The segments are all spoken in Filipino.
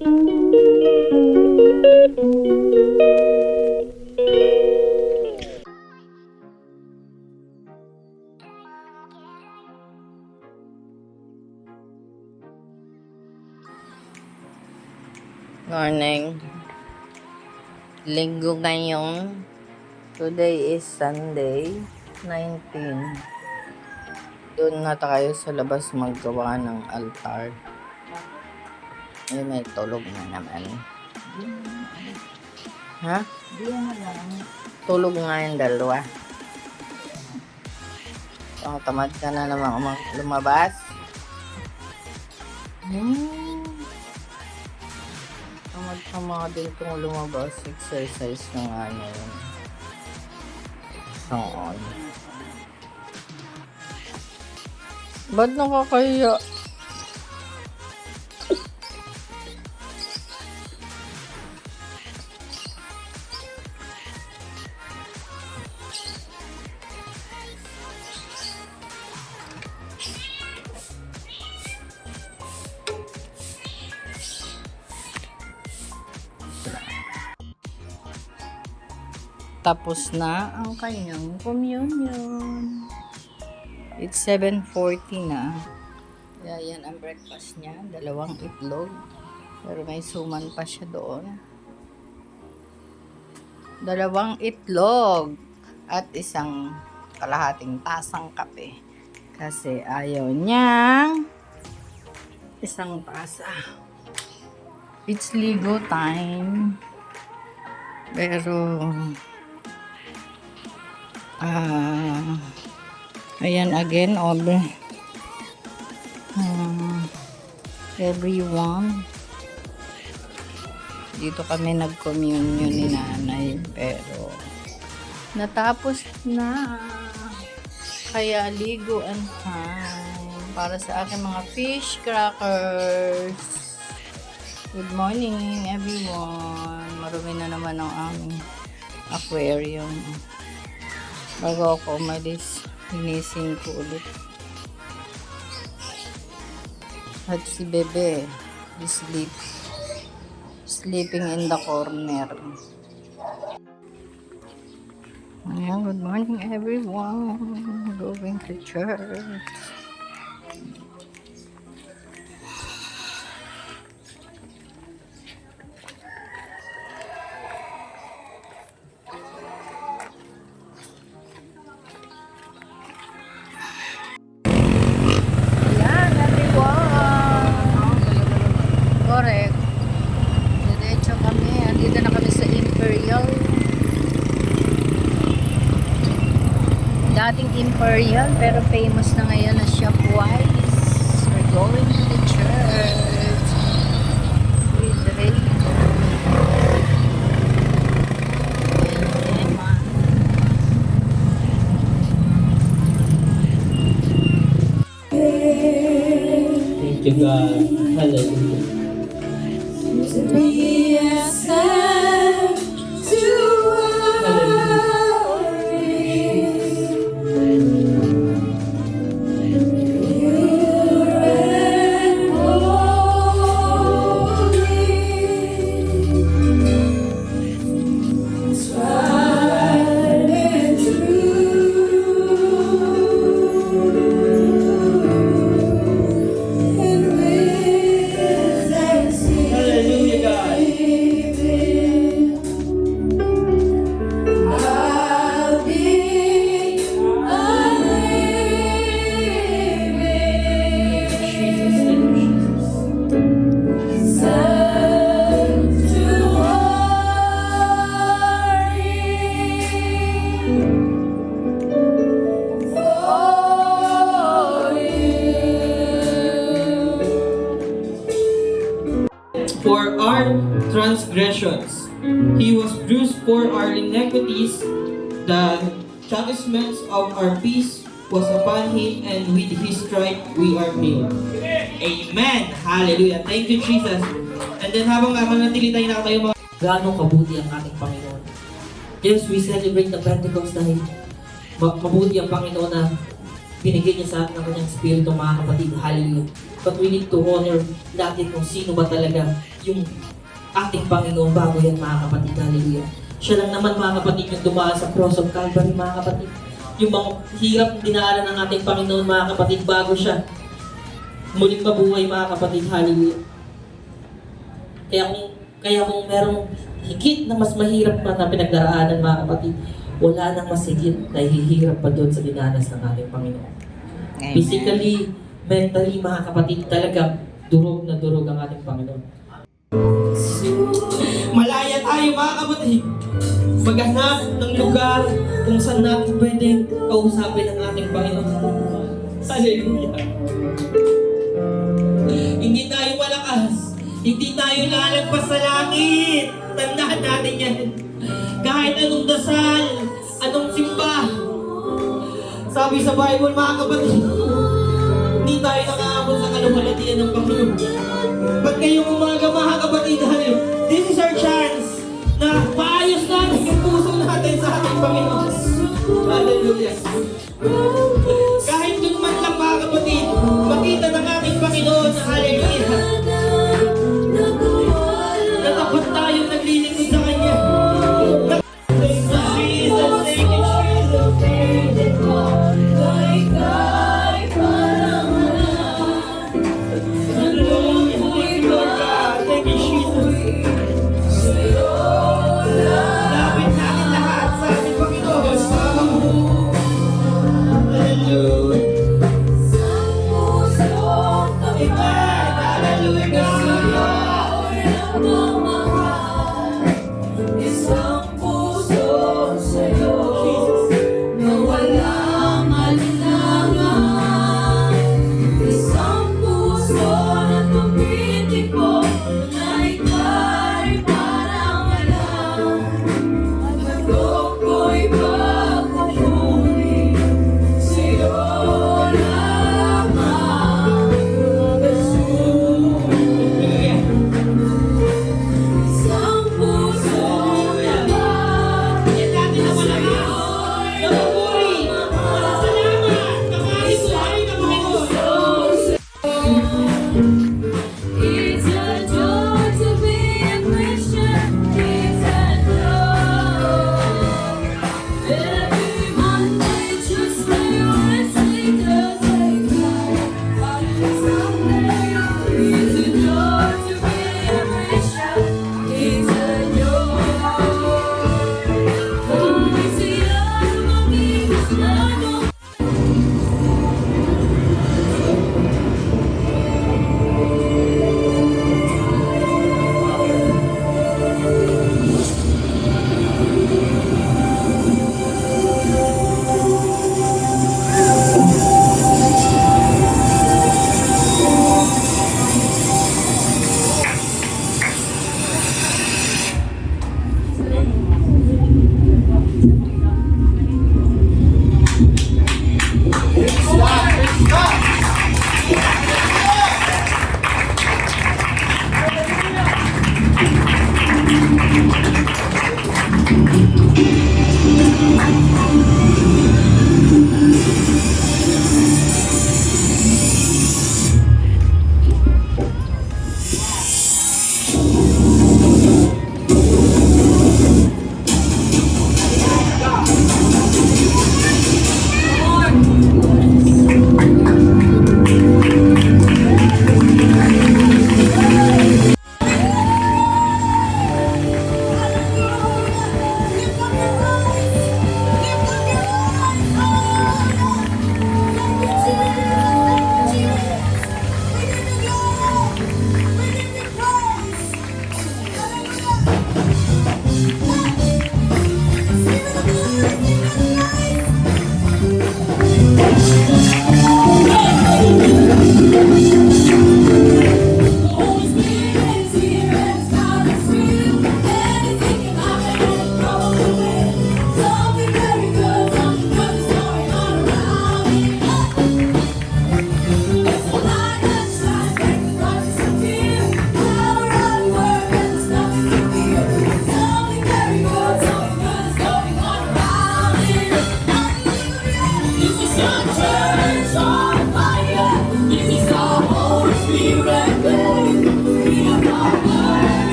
Morning. Linggo ngayon. Today is Sunday, 19. Doon na tayo sa labas maggawa ng altar. Ay, may tulog na naman. Ha? Tulog nga yung dalawa. Tamad ka na naman lumabas. Tamad din kung lumabas. Exercise na nga yun. Saan? Ba't nakakaya? Tapos na ang kanyang communion. It's 7:40 na. Kaya yan ang breakfast niya. 2 itlog. Pero may suman pa siya doon. 2 itlog. At 1 kalahating tasang kape. Kasi ayaw niyang 1 tasa. It's ligo time. Pero ayan again everyone dito kami nag-communion ni nanay, pero natapos na, kaya liguan time para sa aking mga fish crackers. Good morning everyone. Marumi na naman ang aming aquarium. Bago ako umalis, linisin ko ulit. At si Bebe is sleeping in the corner. Ayan, good morning everyone. Going to church. Correct. Diretso kami. Andito na kami sa Imperial. Dating Imperial, pero famous na ngayon na Shopwise. We're going to the church with Rachel and Emma. Thank you, God. Hallelujah. We ascend to For our transgressions, He was bruised for our iniquities. The chastisements of our peace was upon Him, and with His stripe we are healed. Amen! Hallelujah! Thank you, Jesus! And then habang manatili tayo na kayo mga gaano kabuti ang ating Panginoon. Yes, we celebrate the Pentecost dahil mabuti ang Panginoon na binigyan niya sa atin ng kanyang Espiritu, mga kapatid. Hallelujah. But we need to honor natin kung sino ba talaga yung ating Panginoon bago yan, mga kapatid. Hallelujah. Siya lang naman, mga kapatid, yung dumaan sa cross of Calvary, mga kapatid. Yung mga hirap dinaanan ng ating Panginoon, mga kapatid, bago siya muling mabuhay, mga kapatid. Hallelujah. Kaya kung merong higit na mas mahirap pa na pinagdaraanan, mga kapatid, wala nang mas higit na hihirap pa doon sa dinanas ng ating Panginoon. Amen. Physically, mentally, mga kapatid, talaga durog na durog ang ating Panginoon. Malaya tayo, mga kapatid. Maghanap ng lugar kung saan natin pwedeng kausapin ang ating Panginoon. Hallelujah. Hindi tayo malakas. Hindi tayo lalagpas sa langit. Tandaan natin yan. Kahit anong dasal, anong simba. Sabi sa Bible, mga kapatid, hindi tayo nakaabot sa kaluwalhatian ng Panginoon. Ba't ngayong umaga, mga kapatid, this is our chance na maayos natin yung puso natin sa ating Panginoon. Hallelujah. Kahit dun man lang, mga kapatid, makita ng ating Panginoon na hallelujah. Natapat tayong naglilingkod sa Kanya. Thank you, Jesus. Thank you, Jesus. Hallelujah. Thank you, Lord God. Thank you,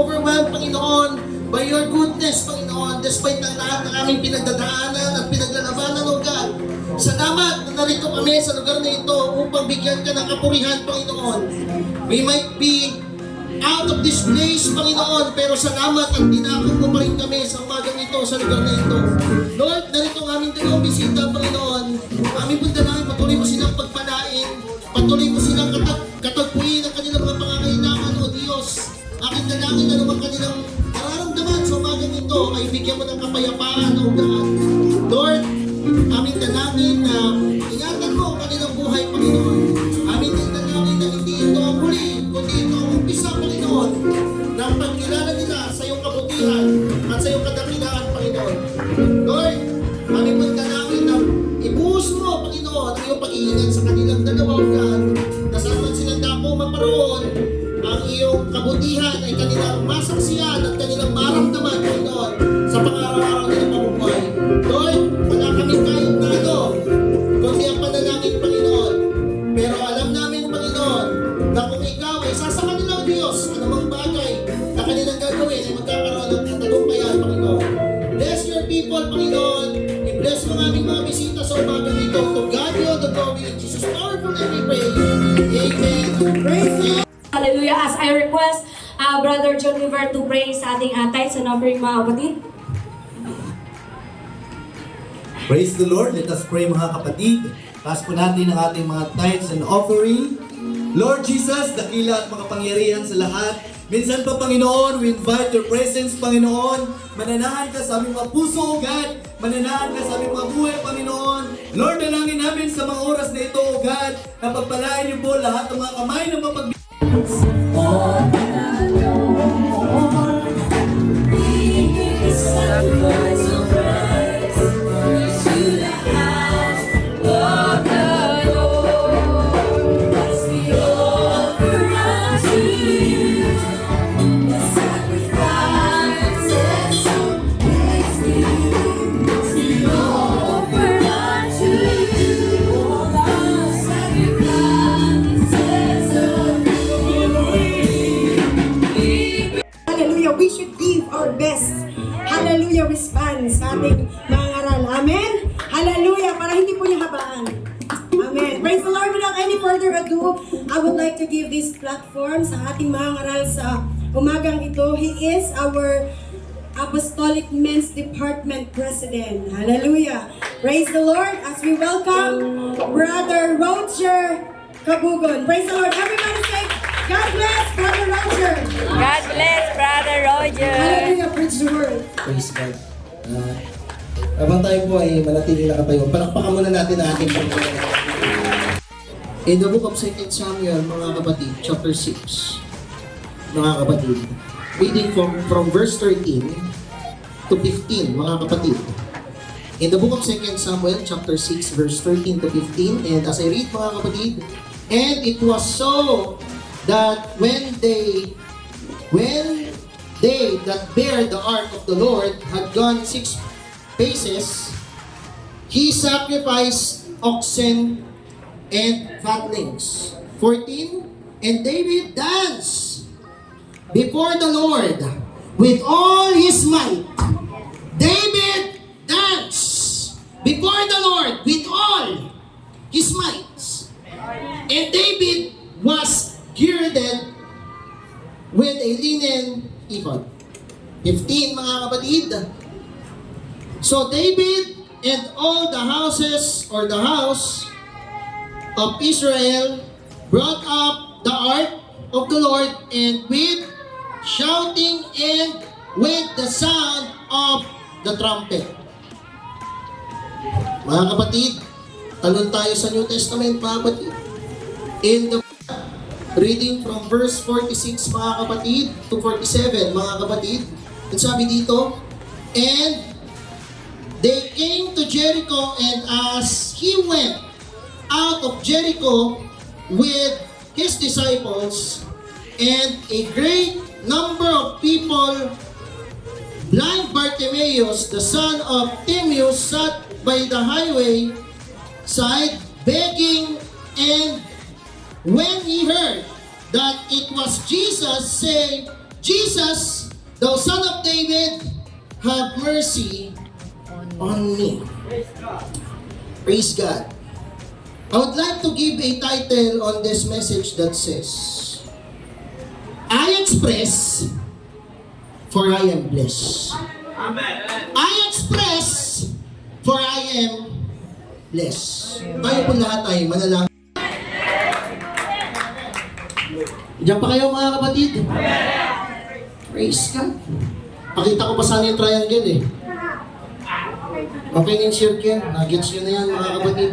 overwhelmed, Panginoon, by your goodness, Panginoon, despite ng lahat ng aming pinagdadaanan at pinaglalabanan, O God. Salamat na narito kami sa lugar na ito upang bigyan ka ng kapurihan, Panginoon. We might be out of this place, Panginoon, pero salamat at dinakot mo pa rin kami sa umagang ito, sa lugar na ito. Lord, narito ang aming dalawang bisita, Panginoon. Aming pagdalangin, patuloy mo silang pagpalain, patuloy mo silang katagpuin ang kanilang mga pangangailangan, O Diyos. Aking dalangin na naman kanilang nararamdaman sa umagang ito ay bigyan mo ng kapayapaan, O God. Lord, aming dalangin na ingatan mo ang kanilang buhay, Panginoon. Aming dalangin na hindi ito ang huli, kundi ito ang umpisa, Panginoon, ng pagkilala nila sa iyong kabutihan at sa iyong kadakilaan, Panginoon. Lord, aming pagdalangin na ibuhos mo, Panginoon, ang iyong pag-iingat sa kanilang dalawa, God, na saan man silang dako maparoon, ang iyong kabutihan ay kanilang masaksiyan at kanilang maramdaman, Panginoon, sa pang-araw-araw nilang pamumuhay. Lord, wala kaming kahit na kundi ang panalangin, Panginoon. Pero alam namin, Panginoon, na kung ikaw ay sa kanilang Diyos, anumang bagay na kanilang gagawin ay magkakaroon ng katagumpayan, Panginoon. Bless your people, Panginoon. I-bless mo ang aming mga bisita sa umagang ito. To God be all the glory in Jesus' powerful name we pray. Amen. Praise God. Hallelujah. As I request Brother John River to pray sa ating tithes and offering, mga kapatid. Praise the Lord. Let us pray, mga kapatid. Taas po natin ang ating mga tithes and offering. Lord Jesus, dakila at makapangyarihan sa lahat. Minsan pa, Panginoon, we invite your presence, Panginoon. Mananahan ka sa aming mga puso, O God. Mananahan ka sa aming mga buhay, Panginoon. Lord, dalangin namin sa mga oras na ito, O God, na pagpalain niyo po lahat ng mga kamay ng mapag- Hallelujah, we should give our best. Hallelujah, response sa ating mga aral. Amen? Hallelujah, para hindi po niya habaan. Amen. Praise the Lord. Without any further ado, I would like to give this platform sa ating mga aral sa umagang ito. He is our Apostolic Men's Department President. Hallelujah. Praise the Lord as we welcome Brother Roger Kabugon. Praise the Lord. Everybody say, God bless Brother Roger. God bless, Brother Roger. Hallelujah. Preach the word. Praise God. Habang tayo po ay manatili nakatayo, palakpakan muna natin ang ating Panginoon. In the book of 2 Samuel, mga kapatid, chapter 6, mga kapatid, reading from verse 13 to 15, mga kapatid. In the book of 2 Samuel, chapter 6, verse 13 to 15, and as I read, mga kapatid, and it was so that when they that bear the ark of the Lord had gone 6 paces, he sacrificed oxen and fatlings. 14, and David danced before the Lord with all his might. David danced before the Lord with all his might. And David was girded with a linen ephod. 15, mga kapatid. So David and all the houses or the house of Israel brought up the ark of the Lord, and with shouting and with the sound of the trumpet. Mga kapatid, talon tayo sa New Testament, mga kapatid. In the reading from verse 46, mga kapatid, to 47, mga kapatid. At sabi dito, and they came to Jericho, and as he went out of Jericho with his disciples and a great number of people, blind Bartimaeus, the son of Timaeus, sat by the highway side begging, and when he heard that it was Jesus, said Jesus, thou son of David, have mercy on me. Praise God. I would like to give a title on this message that says, I express, for I am blessed. I express, for I am blessed. Tayo po lahat ay manalangin. Diyan pa kayo mga kapatid? Praise God. Pakita ko pa sana yung triangle eh. Okay na yung circle. Nagets nyo na yan mga kapatid.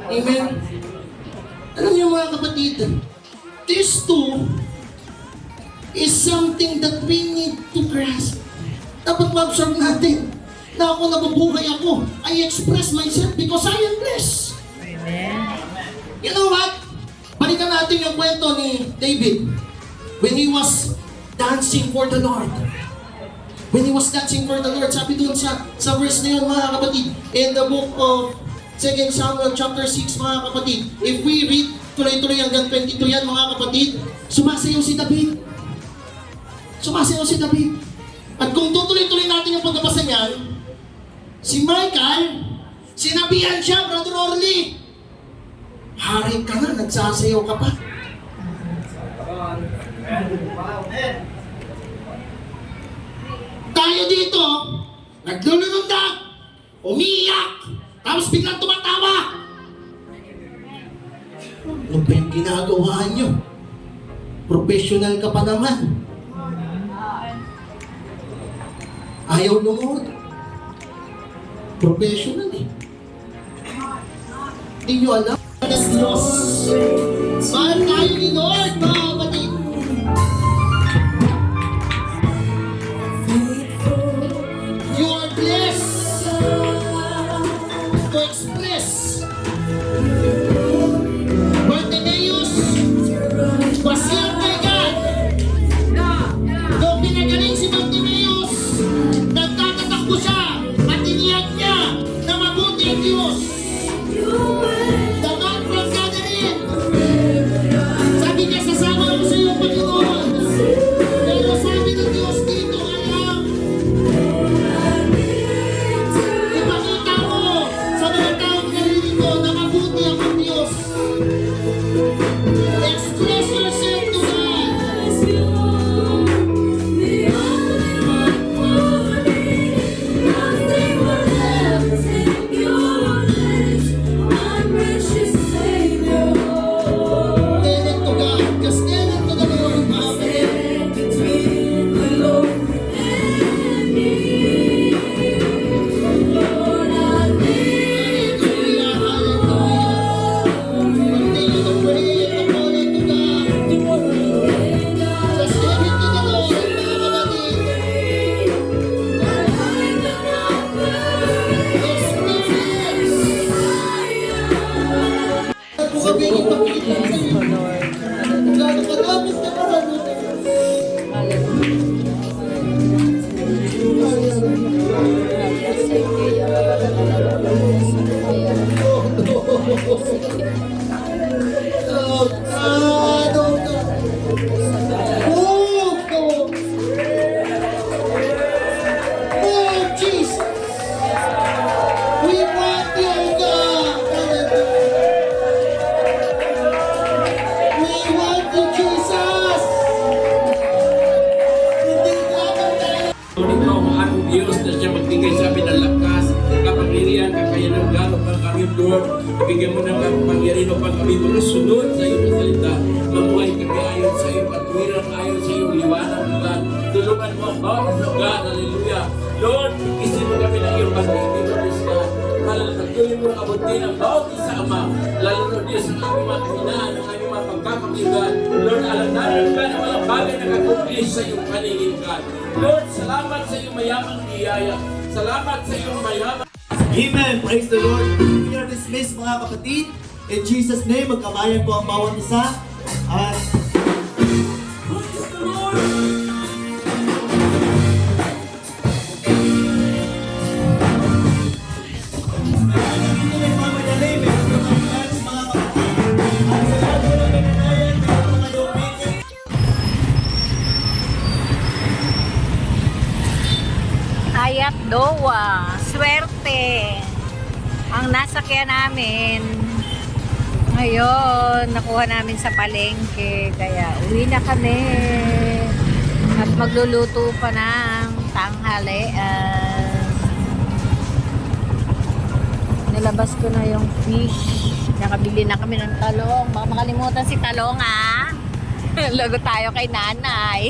Amen. Alam niyo mga kapatid, this too is something that we need to grasp. Dapat ma-absorb natin na ako nabubuhay ako. I express myself because I am blessed. You know what? Balikan natin yung kwento ni David when he was dancing for the Lord. When he was dancing for the Lord, sabi doon sa verse na yun mga kapatid, in the book of 2 Samuel chapter 6 mga kapatid, if we read tuloy-tuloy hanggang 22 yan mga kapatid, sumasayaw si David. Sumasayaw si David. At kung tutuloy-tuloy natin yung pagbabasa niyan, si Michael, sinabihan siya, Brother Orly, hari ka na, nagsasayaw ka pa. Tayo dito, naglulunundag, umiiyak, tapos biglang tumatawa. Ano ba yung ginagawa nyo? Professional ka pa naman. Ayaw lumuhod. Professional eh. Hindi nyo alam. Diyos. Mahal tayo ni Lord, mga kapatid. You are blessed to express. Bartimaeus was healed by God. Nung pinagaling si Bartimaeus, nagtatatakbo siya at iniyak niya na mabuti ang Diyos. The man from Gadarene, sabi niya, sasama ko sa iyo, Panginoon. Pero sabi ng Diyos dito, alam, ipakita mo sa mga taong naririnig na mabuti ang Diyos. Express yourself to God. Tell it to God, just tell it to the Lord, mga kapatid. Hallelujah, hallelujah. Continue to pray and to call it to God. Just tell it to the Lord, mga kapatid. Experience. Kung kami ipakita sa iyo, gaano kadamit na marami. Oh, God, oh, God. Oh, God. Oh, Jesus. We want you, God. We want you, Jesus. Hindi lamang tayo. Ikaw ang Diyos na siya magbigay sa amin ng lakas, kapangyarihan, kakayanan, gano'n pang kami, Lord. Ibigay mo ng kapangyarihan upang kami makasunod sa iyong salita. Mamuhay kami ayon sa iyong katwiran, ayon sa iyong liwanag, God. Tulungan mo ang bawat lugar, hallelujah. Lord, isin mo kami ng iyong pag-ibig, God. Patuloy mo ang abutin ang bawat isa, Ama. Lalo na Diyos, ang aming mga kahinaan, ang aming mga pagkakamigan. Lord, alam namin ka na mga bagay na kakumplis sa iyong paningin, God. Lord, salamat sa iyong mayamang biyaya. Salamat sa iyong mayamang Amen. Praise the Lord. We are dismissed mga kapatid. In Jesus' name, magkamayan po ang bawat isa. At Lowa. Swerte. Ang nasakyan namin. Ngayon, nakuha namin sa palengke. Kaya uwi na kami. At magluluto pa ng tanghalian. Nilabas ko na yung fish. Nakabili na kami ng talong. Baka makalimutan si talong, ha? Lago tayo kay nanay.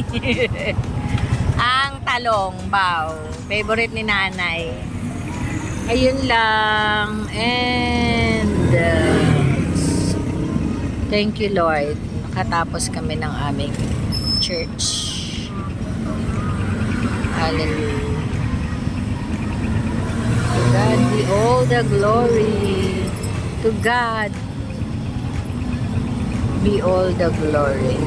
Ang talong, wow. Favorite ni nanay. Ayun lang. And thank you, Lord. Nakatapos kami ng aming church. Hallelujah. To God be all the glory. To God be all the glory.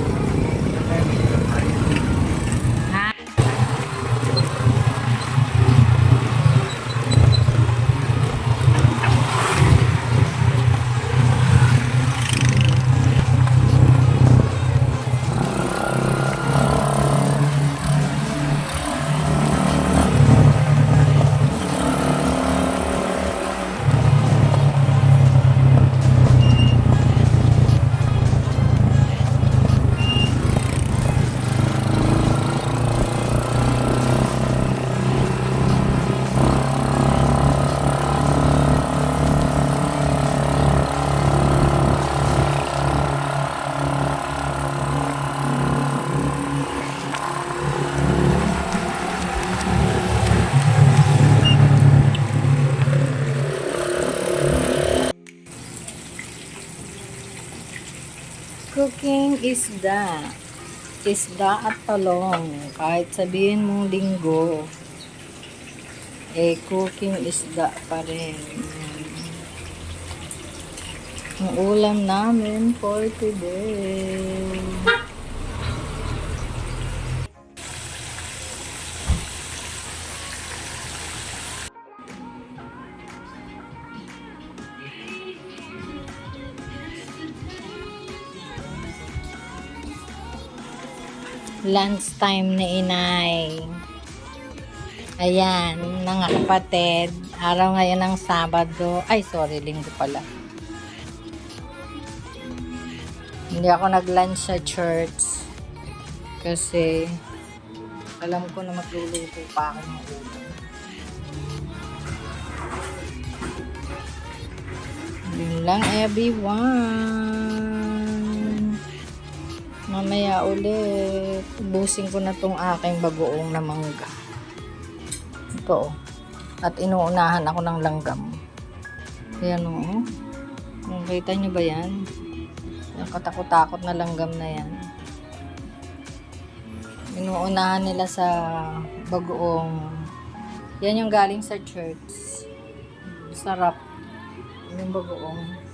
Cooking isda. Isda at talong. Kahit sabihin mong linggo, cooking isda pa rin. Ang ulam namin for today. Lunch time ni inay. Ayan, mga kapatid. Araw ngayon ng Sabado. Ay, sorry, linggo pala. Hindi ako nag-lunch sa church. Kasi, alam ko na magluluto pa ako ng ulam. Yun lang, everyone. Mamaya ulit, ubusin ko na tong aking bagoong na mangga. Ito, at inuunahan ako ng langgam. Ayan o. Nakita nyo ba yan? Yung katakot-takot na langgam na yan. Inuunahan nila sa bagoong. Yan yung galing sa church. Sarap. Yung bagoong.